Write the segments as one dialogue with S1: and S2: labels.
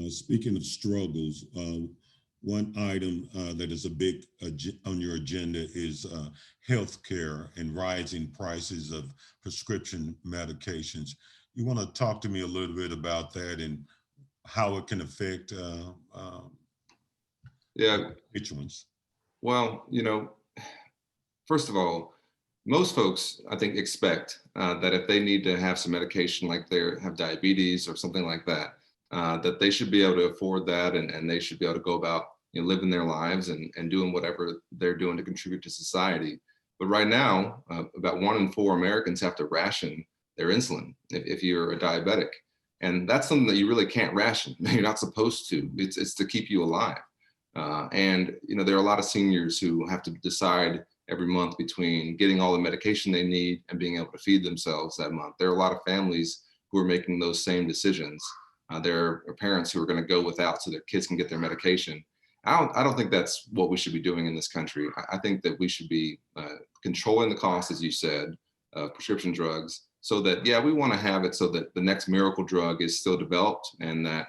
S1: Speaking of struggles, one item that is a big on your agenda is healthcare and rising prices of prescription medications. You want to talk to me a little bit about that and how it can affect
S2: Yeah,
S1: constituents?
S2: well, first of all, most folks, I think, expect that if they need to have some medication, like they have diabetes or something like that, that they should be able to afford that, and they should be able to go about living their lives and doing whatever they're doing to contribute to society. But right now, about 1 in 4 Americans have to ration their insulin if you're a diabetic, and that's something that you really can't ration. You're not supposed to. It's to keep you alive. And there are a lot of seniors who have to decide every month between getting all the medication they need and being able to feed themselves that month. There are a lot of families who are making those same decisions. There are parents who are going to go without so their kids can get their medication. I don't think that's what we should be doing in this country. I think that we should be controlling the cost, as you said, of prescription drugs, so that, yeah, we want to have it so that the next miracle drug is still developed, and that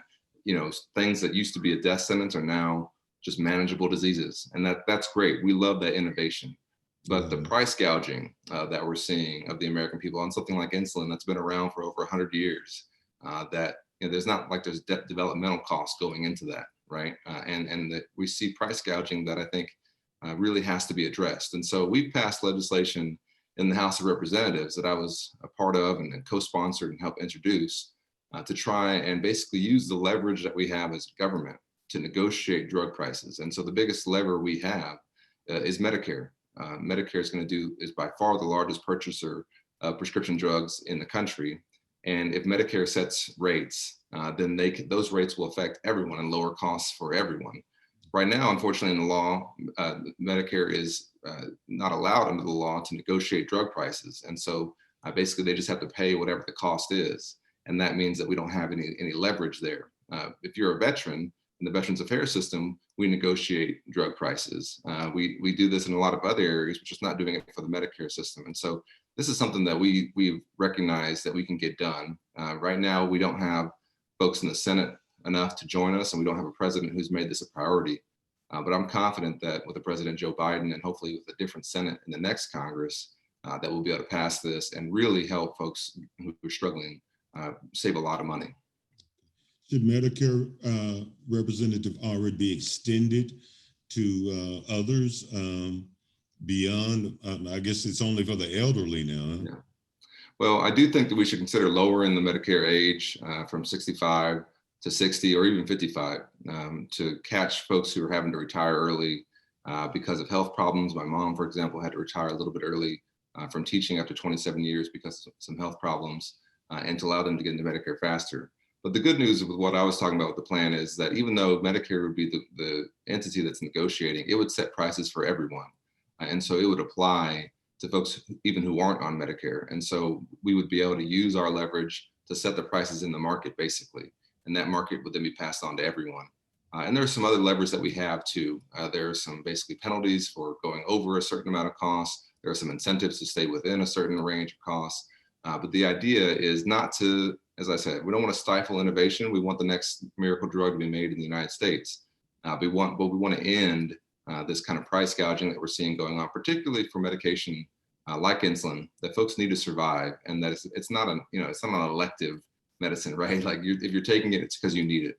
S2: things that used to be a death sentence are now just manageable diseases, and that's great. We love that innovation. But the price gouging that we're seeing of the American people on something like insulin that's been around for over 100 years, that there's not like there's developmental costs going into that, right? And that we see price gouging that I think really has to be addressed. And so we passed legislation in the House of Representatives that I was a part of and co-sponsored and helped introduce to try and basically use the leverage that we have as government to negotiate drug prices. And so the biggest lever we have is Medicare. Medicare is by far the largest purchaser of prescription drugs in the country. And if Medicare sets rates, then those rates will affect everyone and lower costs for everyone. Right now, unfortunately, in the law, Medicare is not allowed under the law to negotiate drug prices. And so basically they just have to pay whatever the cost is. And that means that we don't have any leverage there. If you're a veteran, in the Veterans Affairs system, we negotiate drug prices. We do this in a lot of other areas, but just not doing it for the Medicare system. And so this is something that we've recognized that we can get done. Right now, we don't have folks in the Senate enough to join us, and we don't have a president who's made this a priority. But I'm confident that with the President Joe Biden, and hopefully with a different Senate in the next Congress, that we'll be able to pass this and really help folks who are struggling save a lot of money.
S1: Should Medicare, Representative Allred, be extended to others beyond? I guess it's only for the elderly now. Huh?
S2: Yeah. Well, I do think that we should consider lowering the Medicare age from 65 to 60 or even 55 to catch folks who are having to retire early because of health problems. My mom, for example, had to retire a little bit early from teaching after 27 years because of some health problems, and to allow them to get into Medicare faster. But the good news with what I was talking about with the plan is that even though Medicare would be the entity that's negotiating, it would set prices for everyone. And so it would apply to folks even who aren't on Medicare. And so we would be able to use our leverage to set the prices in the market, basically. And that market would then be passed on to everyone. And there are some other levers that we have too. There are some basically penalties for going over a certain amount of costs. There are some incentives to stay within a certain range of costs. But the idea is not to, as I said, we don't want to stifle innovation. We want the next miracle drug to be made in the United States. But we want to end this kind of price gouging that we're seeing going on, particularly for medication like insulin that folks need to survive, and that it's not an elective medicine, right? Like if you're taking it, it's because you need it.